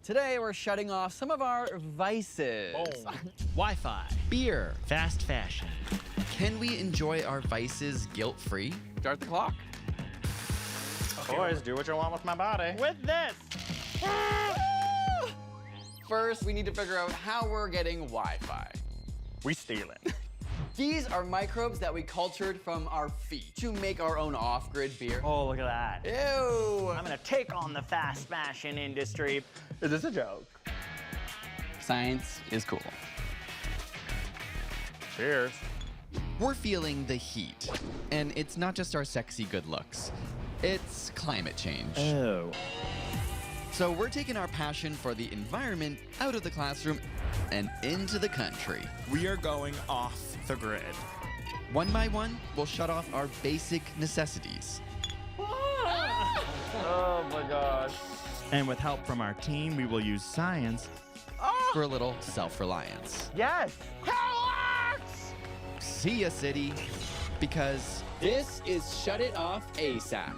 Today we're shutting off some of our vices. Wi-Fi, Beer. fast fashion. Can we enjoy our vices guilt-free? Start the clock. Boys, do what you want with my body. With this. First, we need to figure out how we're getting Wi-Fi. We steal it. These are microbes that we cultured from our feet to make our own off-grid beer. Oh, look at that. Ew! I'm gonna take on the fast fashion industry. Is this a joke? Science is cool. Cheers. We're feeling the heat. And it's not just our sexy good looks. It's climate change. Oh. So we're taking our passion for the environment out of the classroom and into the country. We are going off the grid. One by one, we'll shut off our basic necessities. Oh my gosh. And with help from our team, we will use science. For a little self-reliance. Yes. See ya, city. Because This is Shut It Off ASAP.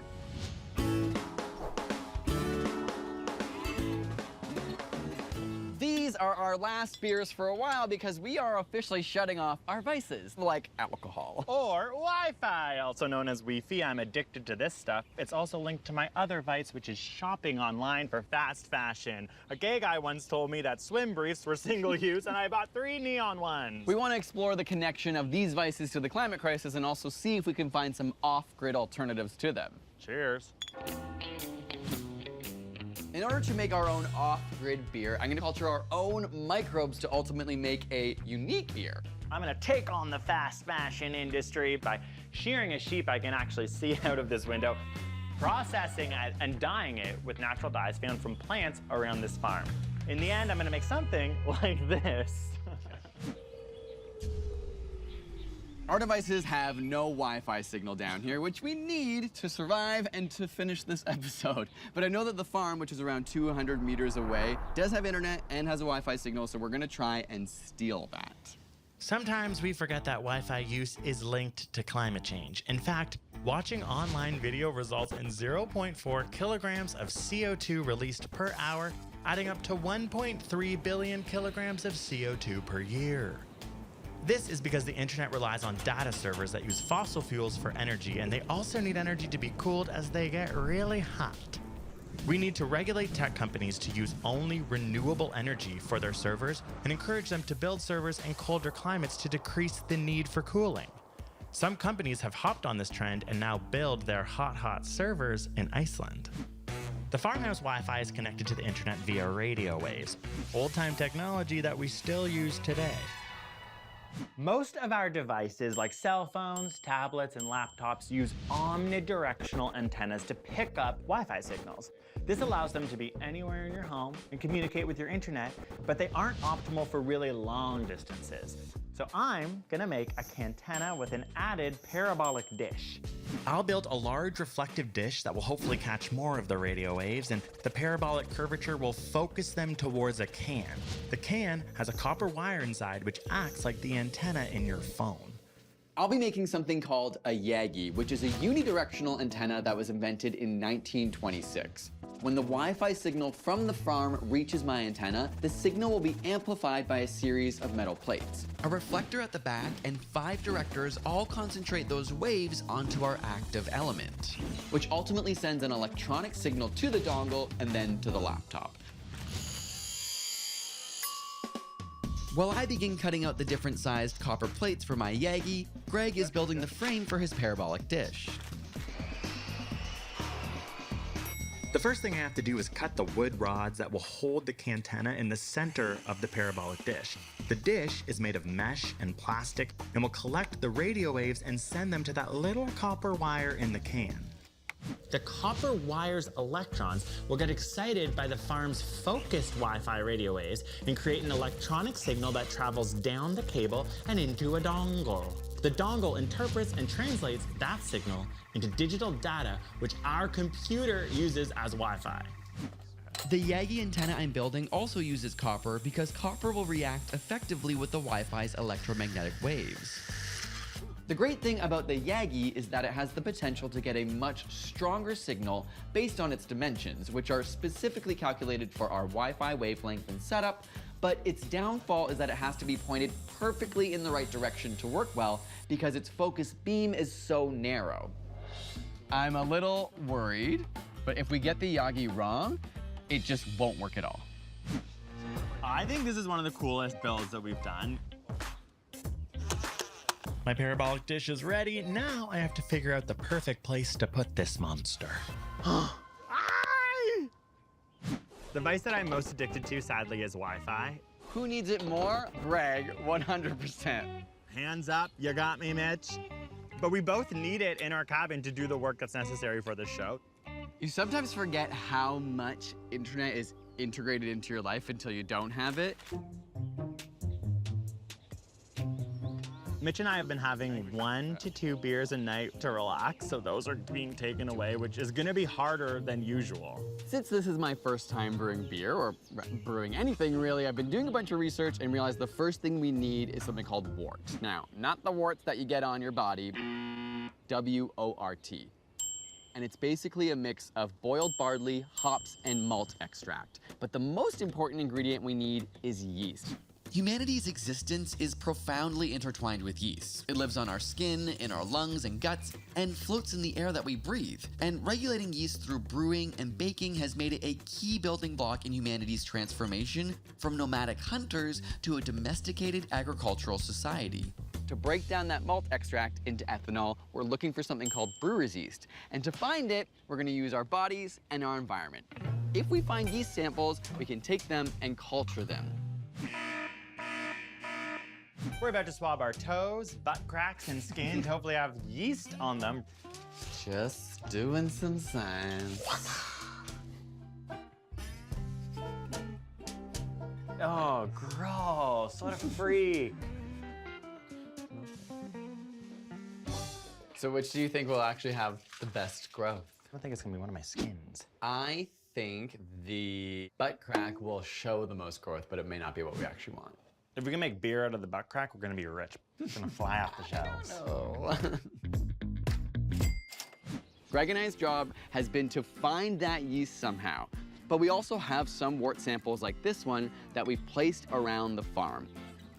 These are our last beers for a while because we are officially shutting off our vices, like alcohol. Or Wi-Fi, also known as Wi-Fi. I'm addicted to this stuff. It's also linked to my other vice, which is shopping online for fast fashion. A gay guy once told me that swim briefs were single use, and I bought 3 neon ones. We want to explore the connection of these vices to the climate crisis and also see if we can find some off-grid alternatives to them. Cheers. In order to make our own off-grid beer, I'm going to culture our own microbes to ultimately make a unique beer. I'm gonna take on the fast fashion industry by shearing a sheep I can actually see out of this window, processing it and dyeing it with natural dyes found from plants around this farm. In the end, I'm gonna make something like this. Our devices have no Wi-Fi signal down here, which we need to survive and to finish this episode. But I know that the farm, which is around 200 meters away, does have internet and has a Wi-Fi signal, so we're gonna try and steal that. Sometimes we forget that Wi-Fi use is linked to climate change. In fact, watching online video results in 0.4 kilograms of CO2 released per hour, adding up to 1.3 billion kilograms of CO2 per year. This is because the internet relies on data servers that use fossil fuels for energy, and they also need energy to be cooled as they get really hot. We need to regulate tech companies to use only renewable energy for their servers and encourage them to build servers in colder climates to decrease the need for cooling. Some companies have hopped on this trend and now build their hot servers in Iceland. The farmhouse Wi-Fi is connected to the internet via radio waves, old-time technology that we still use today. Most of our devices, like cell phones, tablets, and laptops, use omnidirectional antennas to pick up Wi-Fi signals. This allows them to be anywhere in your home and communicate with your internet, but they aren't optimal for really long distances. So I'm gonna make a cantenna with an added parabolic dish. I'll build a large reflective dish that will hopefully catch more of the radio waves, and the parabolic curvature will focus them towards a can. The can has a copper wire inside which acts like the antenna in your phone. I'll be making something called a Yagi, which is a unidirectional antenna that was invented in 1926. When the Wi-Fi signal from the farm reaches my antenna, the signal will be amplified by a series of metal plates. a reflector at the back and 5 directors all concentrate those waves onto our active element. Which ultimately sends an electronic signal to the dongle and then to the laptop. While I begin cutting out the different sized copper plates for my Yagi, Greg is building the frame for his parabolic dish. The first thing I have to do is cut the wood rods that will hold the cantenna in the center of the parabolic dish. The dish is made of mesh and plastic and will collect the radio waves and send them to that little copper wire in the can. The copper wire's electrons will get excited by the farm's focused Wi-Fi radio waves and create an electronic signal that travels down the cable and into a dongle. The dongle interprets and translates that signal into digital data, which our computer uses as Wi-Fi. The Yagi antenna I'm building also uses copper because copper will react effectively with the Wi-Fi's electromagnetic waves. The great thing about the Yagi is that it has the potential to get a much stronger signal based on its dimensions, which are specifically calculated for our Wi-Fi wavelength and setup, but its downfall is that it has to be pointed perfectly in the right direction to work well because its focus beam is so narrow. I'm a little worried, but if we get the Yagi wrong, it just won't work at all. I think this is one of the coolest builds that we've done. My parabolic dish is ready. Now I have to figure out the perfect place to put this monster. The device that I'm most addicted to, sadly, is Wi-Fi. Who needs it more? Greg, 100%. Hands up, you got me, Mitch. But we both need it in our cabin to do the work that's necessary for this show. You sometimes forget how much internet is integrated into your life until you don't have it. Mitch and I have been having 1 to 2 beers a night to relax, so those are being taken away, which is gonna be harder than usual. Since this is my first time brewing beer, or brewing anything really, I've been doing a bunch of research and realized the first thing we need is something called wort. Now, not the warts that you get on your body, W-O-R-T. And it's basically a mix of boiled barley, hops, and malt extract. But the most important ingredient we need is yeast. Humanity's existence is profoundly intertwined with yeast. It lives on our skin, in our lungs and guts, and floats in the air that we breathe. And regulating yeast through brewing and baking has made it a key building block in humanity's transformation from nomadic hunters to a domesticated agricultural society. To break down that malt extract into ethanol, we're looking for something called brewer's yeast. And to find it, we're gonna use our bodies and our environment. If we find yeast samples, we can take them and culture them. We're about to swab our toes, butt cracks, and skin to hopefully have yeast on them. Just doing some science. Oh, gross, what a freak. So which do you think will actually have the best growth? I don't think it's gonna be one of my skins. I think the butt crack will show the most growth, but it may not be what we actually want. If we can make beer out of the butt crack, we're gonna be rich. It's gonna fly off the shelves. Oh. Greg and I's job has been to find that yeast somehow. But we also have some wort samples like this one that we've placed around the farm.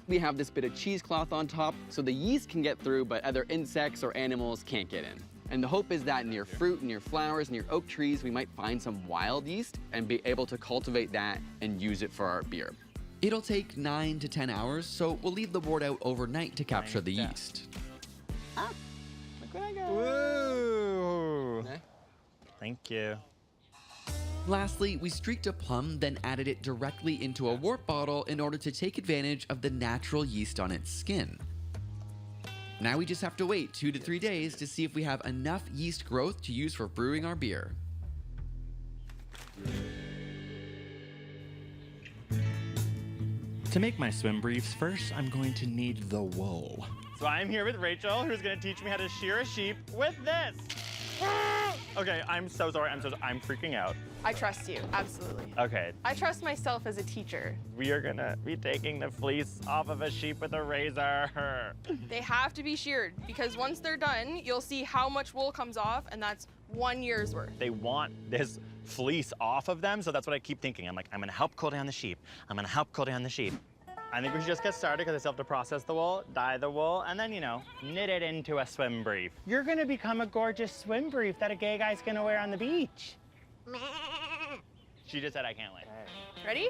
We have this bit of cheesecloth on top so the yeast can get through, but other insects or animals can't get in. And the hope is that near fruit, near flowers, near oak trees, we might find some wild yeast and be able to cultivate that and use it for our beer. It'll take 9 to 10 hours, so we'll leave the wort out overnight to capture the Yeah. yeast. Ah, look what I got. Woo! Okay. Thank you. Lastly, we streaked a plum, then added it directly into a wort bottle in order to take advantage of the natural yeast on its skin. Now we just have to wait 2 to 3 days to see if we have enough yeast growth to use for brewing our beer. To make my swim briefs, first I'm going to need the wool. So I'm here with Rachel, who's gonna teach me how to shear a sheep with this. Okay, I'm so sorry, I'm freaking out. I trust you, absolutely. Okay, I trust myself as a teacher. we are gonna be taking the fleece off of a sheep with a razor. They have to be sheared because once they're done, you'll see how much wool comes off, and that's 1 year's worth. They want this fleece off of them, so that's what I keep thinking. I'm like, I'm gonna help cool down the sheep. I'm gonna help cool down the sheep. I think we should just get started because I still have to process the wool, dye the wool, and then, you know, knit it into a swim brief. You're gonna become a gorgeous swim brief that a gay guy's gonna wear on the beach. She just said I can't wait. Ready?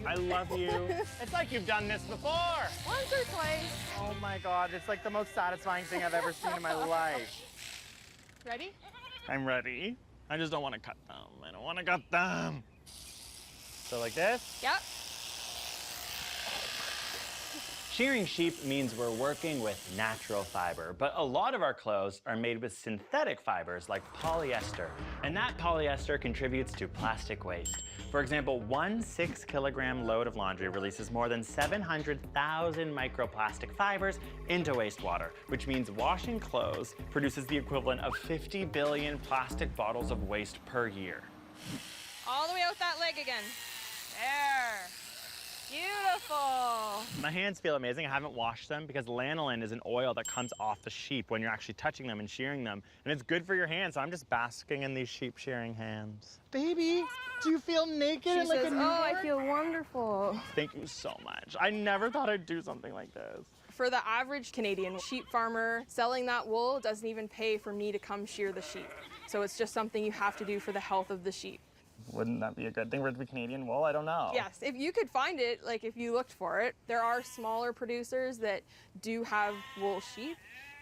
I love you. It's like you've done this before. Once or twice. Oh my God, it's like the most satisfying thing I've ever seen in my life. Ready? I'm ready. I just don't want to cut them. I don't want to cut them. So like this? Yep. Shearing sheep means we're working with natural fiber, but a lot of our clothes are made with synthetic fibers like polyester, and that polyester contributes to plastic waste. For example, 1 6-kilogram load of laundry releases more than 700,000 microplastic fibers into wastewater, which means washing clothes produces the equivalent of 50 billion plastic bottles of waste per year. All the way out that leg again. There. Beautiful. My hands feel amazing. I haven't washed them because lanolin is an oil that comes off the sheep when you're actually touching them and shearing them. And it's good for your hands, so I'm just basking in these sheep shearing hands. Baby, do you feel naked? She says, oh, I feel wonderful. Thank you so much. I never thought I'd do something like this. For the average Canadian sheep farmer, selling that wool doesn't even pay for me to come shear the sheep. So it's just something you have to do for the health of the sheep. Wouldn't that be a good thing for it to be Canadian wool? I don't know. Yes, if you could find it, like if you looked for it, there are smaller producers that do have wool sheep,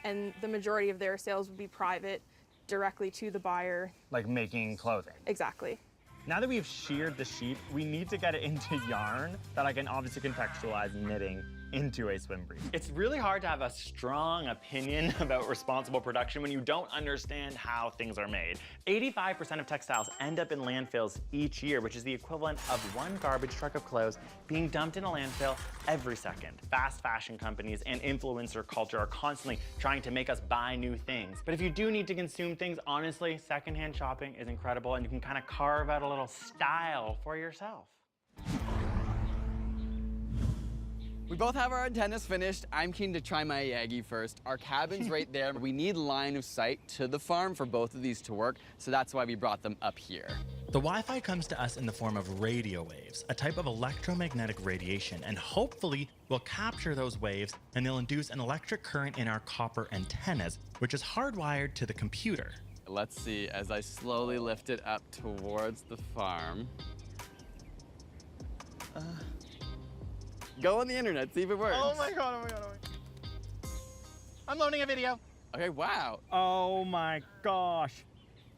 and the majority of their sales would be private, directly to the buyer. Like making clothing. Exactly. Now that we've sheared the sheep, we need to get it into yarn that I can obviously contextualize knitting into a swim brief. It's really hard to have a strong opinion about responsible production when you don't understand how things are made. 85% of textiles end up in landfills each year, which is the equivalent of one garbage truck of clothes being dumped in a landfill every second. Fast fashion companies and influencer culture are constantly trying to make us buy new things. But if you do need to consume things, honestly, secondhand shopping is incredible, and you can kind of carve out a little style for yourself. We both have our antennas finished. I'm keen to try my Yagi first. Our cabin's right there. We need line of sight to the farm for both of these to work, so that's why we brought them up here. The Wi-Fi comes to us in the form of radio waves, a type of electromagnetic radiation, and hopefully we'll capture those waves and they'll induce an electric current in our copper antennas, which is hardwired to the computer. Let's see, as I slowly lift it up towards the farm. Go on the internet, see if it works. Oh my god, oh my god, oh my god. I'm loading a video. Okay, wow. Oh my gosh.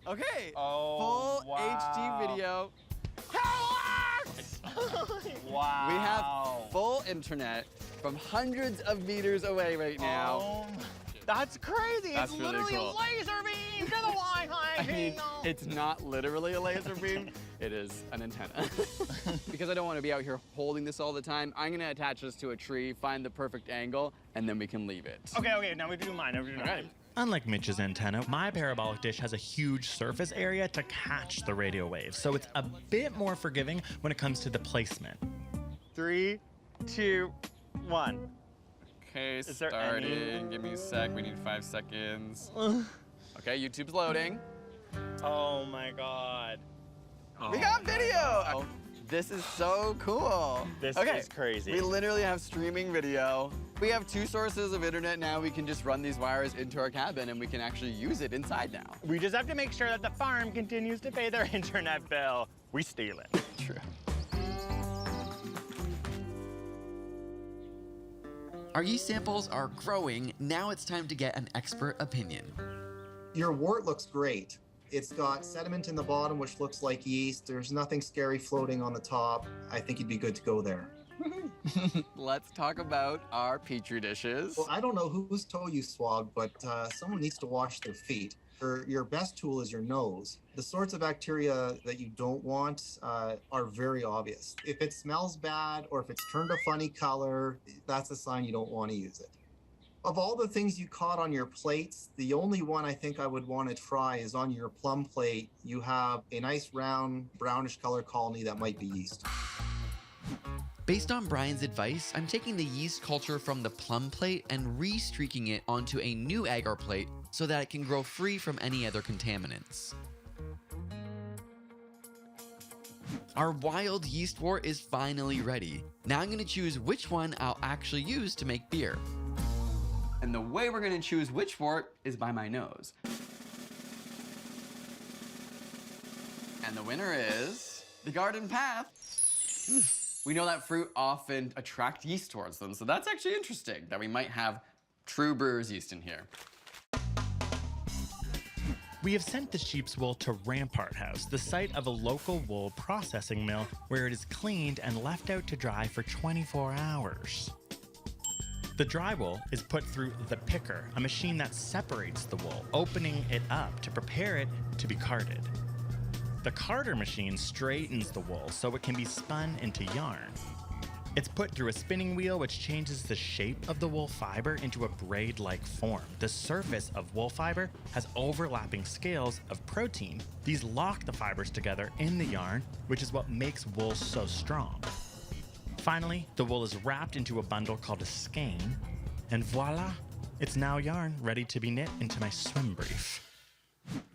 Okay, Oh, full HD video. Wow. We have full internet from hundreds of meters away right now. Oh, that's crazy. That's it's really literally cool. a laser beam to the Wi-Fi I mean, signal. it's not literally a laser beam, it is an antenna. Because I don't want to be out here holding this all the time, I'm gonna attach this to a tree, find the perfect angle, and then we can leave it. Okay, now we do mine. Now we do mine. Alright. Unlike Mitch's antenna, my parabolic dish has a huge surface area to catch the radio waves, so it's a bit more forgiving when it comes to the placement. 3, 2, 1. Okay, there starting. Give me a sec, we need 5 seconds. Okay, YouTube's loading. Oh my god. We got video! Oh, this is so cool. This okay, is crazy. We literally have streaming video. We have 2 sources of internet now. We can just run these wires into our cabin and we can actually use it inside now. We just have to make sure that the farm continues to pay their internet bill. We steal it. True. Our yeast samples are growing. Now it's time to get an expert opinion. Your wort looks great. It's got sediment in the bottom, which looks like yeast. There's nothing scary floating on the top. I think you'd be good to go there. Let's talk about our Petri dishes. Well, I don't know whose toe you swabbed, but someone needs to wash their feet. Your best tool is your nose. The sorts of bacteria that you don't want are very obvious. If it smells bad or if it's turned a funny color, that's a sign you don't want to use it. Of all the things you caught on your plates, the only one I think I would want to try is on your plum plate. You have a nice round brownish color colony that might be yeast. Based on Brian's advice, I'm taking the yeast culture from the plum plate and re-streaking it onto a new agar plate so that it can grow free from any other contaminants. Our wild yeast wort is finally ready. Now I'm going to choose which one I'll actually use to make beer. And the way we're gonna choose which wort is by my nose. And the winner is the garden path. We know that fruit often attract yeast towards them, so that's actually interesting that we might have true brewer's yeast in here. We have sent the sheep's wool to Rampart House, the site of a local wool processing mill where it is cleaned and left out to dry for 24 hours. The dry wool is put through the picker, a machine that separates the wool, opening it up to prepare it to be carded. The carder machine straightens the wool so it can be spun into yarn. It's put through a spinning wheel which changes the shape of the wool fiber into a braid-like form. The surface of wool fiber has overlapping scales of protein. These lock the fibers together in the yarn, which is what makes wool so strong. Finally, the wool is wrapped into a bundle called a skein, and voila, it's now yarn ready to be knit into my swim brief.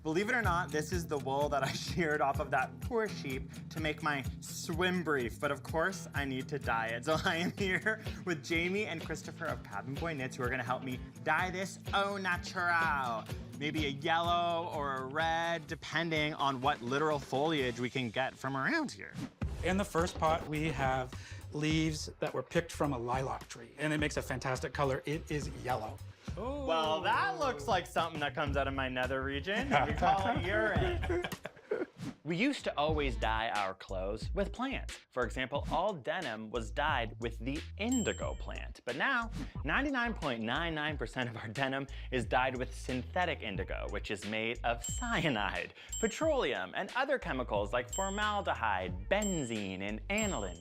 Believe it or not, this is the wool that I sheared off of that poor sheep to make my swim brief. But of course, I need to dye it. So I am here with Jamie and Christopher of Cabin Boy Knits, who are gonna help me dye this au natural. Maybe a yellow or a red, depending on what literal foliage we can get from around here. In the first pot, we have leaves that were picked from a lilac tree, and it makes a fantastic color. It is yellow. Ooh. Well, that looks like something that comes out of my nether region. We call it urine. We used to always dye our clothes with plants. For example, all denim was dyed with the indigo plant. But now, 99.99% of our denim is dyed with synthetic indigo, which is made of cyanide, petroleum, and other chemicals like formaldehyde, benzene, and aniline.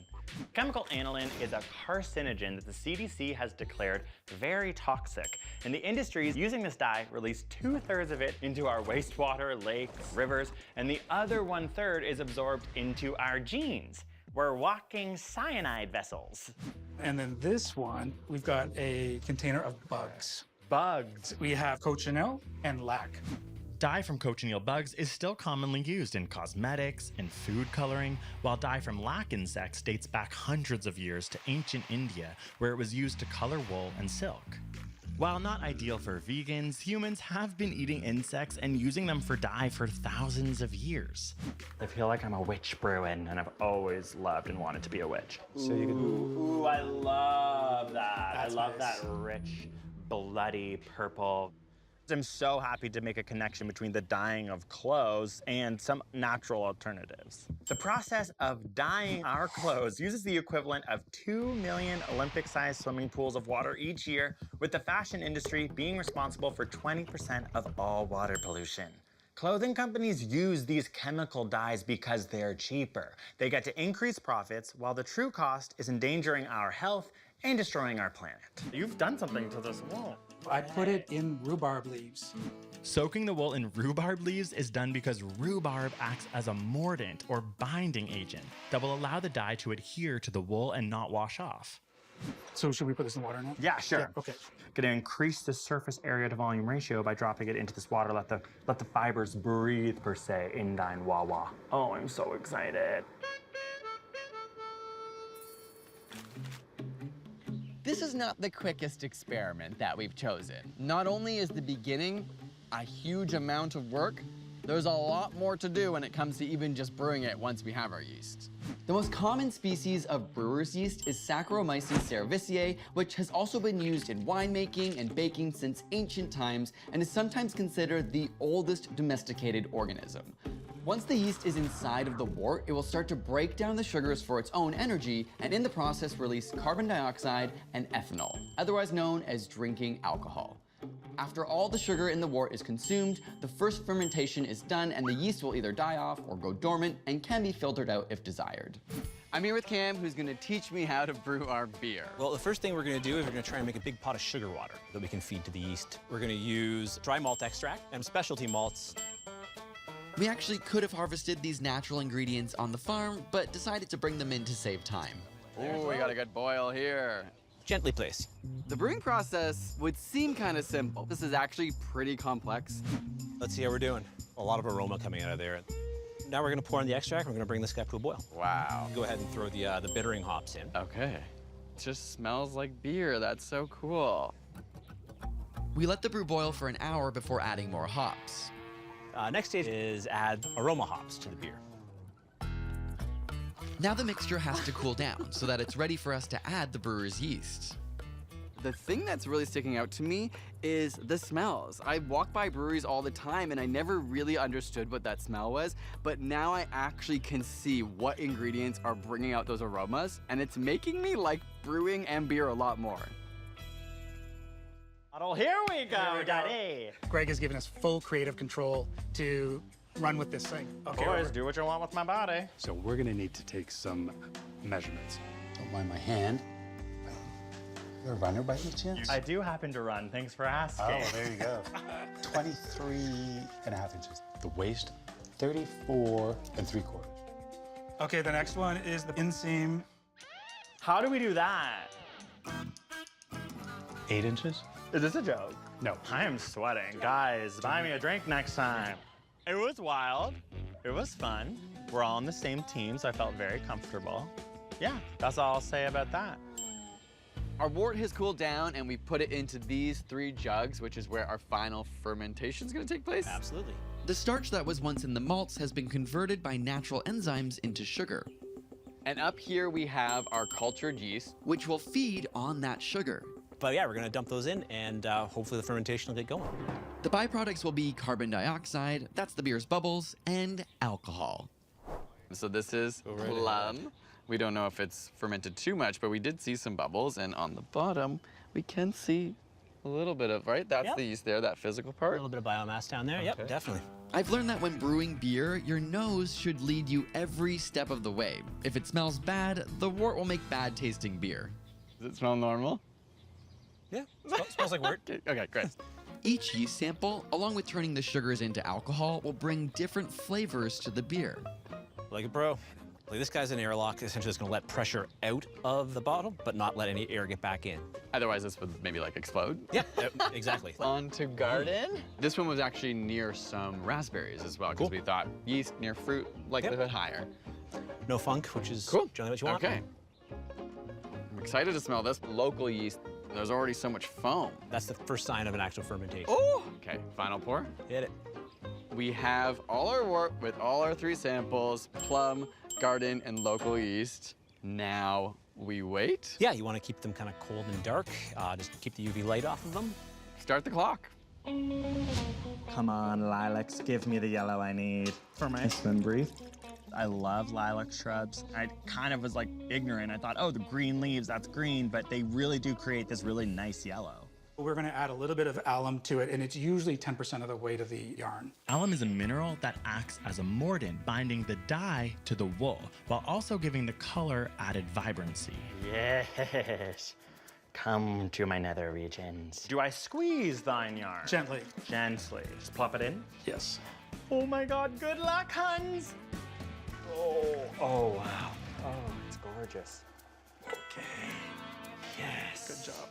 Chemical aniline is a carcinogen that the CDC has declared very toxic, and the industries using this dye release 2/3 of it into our wastewater, lakes, rivers, and the other 1/3 is absorbed into our jeans. We're walking cyanide vessels. And then this one, we've got a container of bugs. Bugs. We have cochineal and lac. Dye from cochineal bugs is still commonly used in cosmetics and food coloring, while dye from lac insects dates back hundreds of years to ancient India, where it was used to color wool and silk. While not ideal for vegans, humans have been eating insects and using them for dye for thousands of years. I feel like I'm a witch brewing, and I've always loved and wanted to be a witch. So you can... Ooh, I love that. That's I love nice. that rich, bloody purple. I'm so happy to make a connection between the dyeing of clothes and some natural alternatives. The process of dyeing our clothes uses the equivalent of 2 million Olympic-sized swimming pools of water each year, with the fashion industry being responsible for 20% of all water pollution. Clothing companies use these chemical dyes because they're cheaper. They get to increase profits while the true cost is endangering our health and destroying our planet. You've done something to this wool. I put it in rhubarb leaves. Soaking the wool in rhubarb leaves is done because rhubarb acts as a mordant or binding agent that will allow the dye to adhere to the wool and not wash off. So should we put this in water now? Yeah, sure. Yeah, okay. Gonna increase the surface area to volume ratio by dropping it into this water. Let the fibers breathe, per se, in thine wawa. Oh, I'm so excited. This is not the quickest experiment that we've chosen. Not only is the beginning a huge amount of work, there's a lot more to do when it comes to even just brewing it once we have our yeast. The most common species of brewer's yeast is Saccharomyces cerevisiae, which has also been used in winemaking and baking since ancient times and is sometimes considered the oldest domesticated organism. Once the yeast is inside of the wort, it will start to break down the sugars for its own energy and in the process release carbon dioxide and ethanol, otherwise known as drinking alcohol. After all the sugar in the wort is consumed, the first fermentation is done and the yeast will either die off or go dormant and can be filtered out if desired. I'm here with Cam, who's gonna teach me how to brew our beer. Well, the first thing we're gonna do is we're gonna try and make a big pot of sugar water that we can feed to the yeast. We're gonna use dry malt extract and specialty malts. We actually could have harvested these natural ingredients on the farm, but decided to bring them in to save time. Oh, we got a good boil here. Gently place. The brewing process would seem kind of simple. This is actually pretty complex. Let's see how we're doing. A lot of aroma coming out of there. Now we're gonna pour in the extract. We're gonna bring this guy to a boil. Wow. Go ahead and throw the bittering hops in. Okay. It just smells like beer. That's so cool. We let the brew boil for an hour before adding more hops. Next stage is add aroma hops to the beer. Now the mixture has to cool down so that it's ready for us to add the brewer's yeast. The thing that's really sticking out to me is the smells. I walk by breweries all the time and I never really understood what that smell was, but now I actually can see what ingredients are bringing out those aromas, and it's making me like brewing and beer a lot more. Here we go, Daddy. Greg has given us full creative control to run with this thing. Okay, Boys, do what you want with my body. So we're gonna need to take some measurements. Don't mind my hand. You're a runner by any chance? I do happen to run. Thanks for asking. Oh, there you go. 23.5 inches. The waist, 34 3/4. Okay, the next one is the inseam. How do we do that? 8 inches? Is this a joke? No. I am sweating. Guys, buy me a drink next time. It was wild. It was fun. We're all on the same team, so I felt very comfortable. Yeah, that's all I'll say about that. Our wort has cooled down and we put it into these 3 jugs, which is where our final fermentation is going to take place. Absolutely. The starch that was once in the malts has been converted by natural enzymes into sugar, And up here we have our cultured yeast. which will feed on that sugar. But yeah, we're gonna dump those in and hopefully the fermentation will get going. The byproducts will be carbon dioxide, that's the beer's bubbles, and alcohol. So this is right plum. We don't know if it's fermented too much, but we did see some bubbles, and on the bottom we can see a little bit of, right? That's Yep. the yeast there, that physical A part. little bit of biomass down there. Yep, definitely. I've learned that when brewing beer, your nose should lead you every step of the way. If it smells bad, the wort will make bad tasting beer. Does it smell normal? Yeah, smells like wort. Okay, great. Each yeast sample, along with turning the sugars into alcohol, will bring different flavors to the beer. Like it, bro. Like this guy's an airlock, essentially it's gonna let pressure out of the bottle, but not let any air get back in. Otherwise this would maybe like explode. Yeah, exactly. On to garden. This one was actually near some raspberries as well, because Cool. we thought yeast near fruit, likelihood higher. No funk, which is Cool. generally what you want. Okay. I'm excited to smell this. Local yeast, there's already so much foam. That's the first sign of an actual fermentation. Oh! Okay, final pour. Hit it. We have all our wort with all our 3 samples, plum, garden, and local yeast. Now we wait. Yeah, you want to keep them kind of cold and dark. Just keep the UV light off of them. Start the clock. Come on, lilacs, give me the yellow I need for my swim brief. I love lilac shrubs. I kind of was like ignorant. I thought, oh, the green leaves, that's green, but they really do create this really nice yellow. We're going to add a little bit of alum to it, and it's usually 10% of the weight of the yarn. Alum is a mineral that acts as a mordant, binding the dye to the wool, while also giving the color added vibrancy. Yes. Come to my nether regions. Do I squeeze thine yarn? Gently. Gently. Just plop it in. Yes. Oh my God, good luck, Hans. Oh, wow. Oh, it's gorgeous. Okay. Yes. Good job.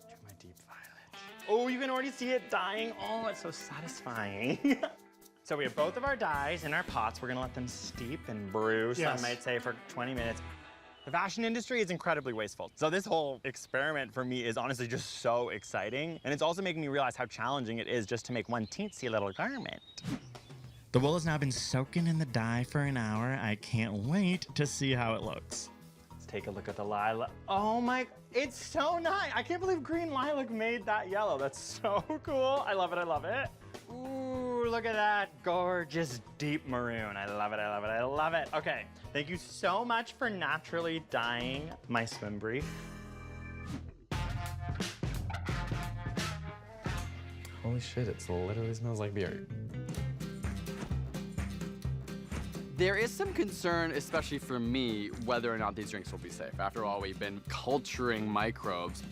To my deep violet. Oh, you can already see it dyeing. Oh, it's so satisfying. So we have both of our dyes in our pots. We're gonna let them steep and brew, some Yes. might say, for 20 minutes. The fashion industry is incredibly wasteful. So this whole experiment for me is honestly just so exciting. And it's also making me realize how challenging it is just to make one teensy little garment. The wool has now been soaking in the dye for an hour. I can't wait to see how it looks. Let's take a look at the lilac. Oh my, it's so nice. I can't believe green lilac made that yellow. That's so cool. I love it, I love it. Ooh, look at that gorgeous deep maroon. I love it, I love it, I love it. Okay, thank you so much for naturally dyeing my swim brief. Holy shit, it literally smells like beer. There is some concern, especially for me, whether or not these drinks will be safe. After all, we've been culturing microbes.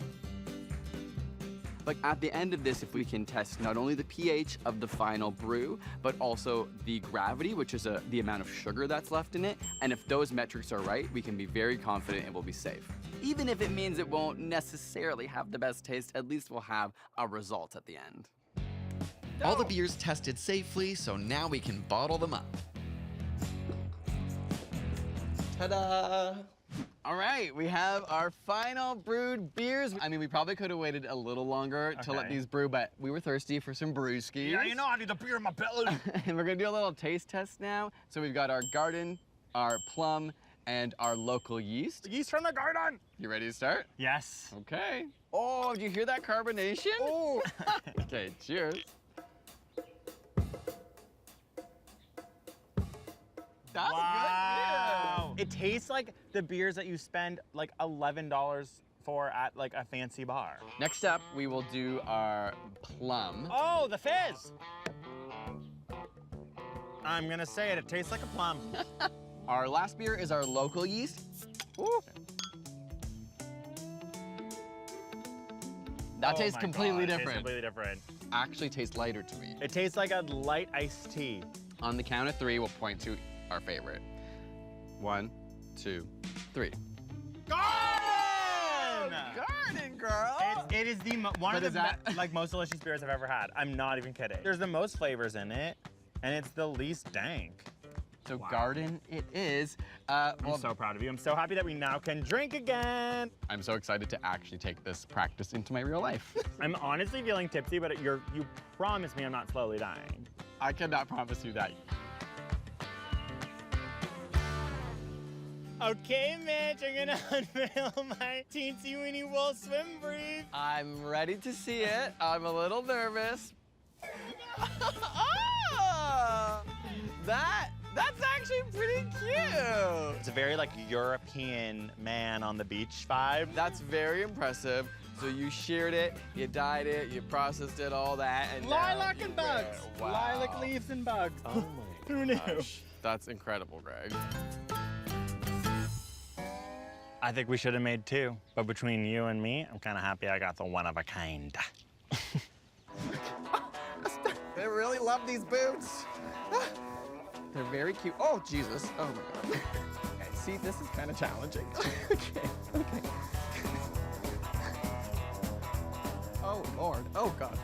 Like at the end of this, if we can test not only the pH of the final brew, but also the gravity, which is the amount of sugar that's left in it, and if those metrics are right, we can be very confident it will be safe. Even if it means it won't necessarily have the best taste, at least we'll have a result at the end. All the beers tested safely, so now we can bottle them up. Ta-da! All right, we have our final brewed beers. I mean, we probably could have waited a little longer to let Okay. these brew, but we were thirsty for some brewskis. Yeah, you know I need the beer in my belly. And we're gonna do a little taste test now. So we've got our garden, our plum, and our local yeast. Yeast from the garden. You ready to start? Yes. Okay. Oh, did you hear that carbonation? Oh. Okay, cheers. That's Wow. It tastes like the beers that you spend like $11 for at like a fancy bar. good. Next up, we will do our plum. Oh, the fizz. I'm gonna say it, it tastes like a plum. Our last beer is our local yeast. Ooh. That tastes Oh my completely God, it tastes different. completely different. Actually tastes lighter to me. It tastes like a light iced tea. On the count of 3, we'll point to our favorite. 1, 2, 3. Oh! Garden, girl. It is the one But of the is that- like most delicious beers I've ever had. I'm not even kidding. There's the most flavors in it, and it's the least dank. So garden it is. I'm so proud of you. I'm so happy that we now can drink again. I'm so excited to actually take this practice into my real life. I'm honestly feeling tipsy, but you promised me I'm not slowly dying. I cannot promise you that. Okay, Mitch, I'm gonna unveil my teensy weeny wool swim brief. I'm ready to see it. I'm a little nervous. Oh, that's actually pretty cute. It's a very like European man on the beach vibe. That's very impressive. So you sheared it, you dyed it, you processed it, all that, and Lilac now and you wear bugs. it. Wow. Lilac leaves and bugs. Oh my Who knew? gosh. That's incredible, Greg. I think we should have made two, but between you and me, I'm kind of happy I got the one of a kind. I really love these boots. They're very cute. Oh, Jesus. Oh, my God. Okay, see, this is kind of challenging. Okay. Oh, Lord. Oh, God.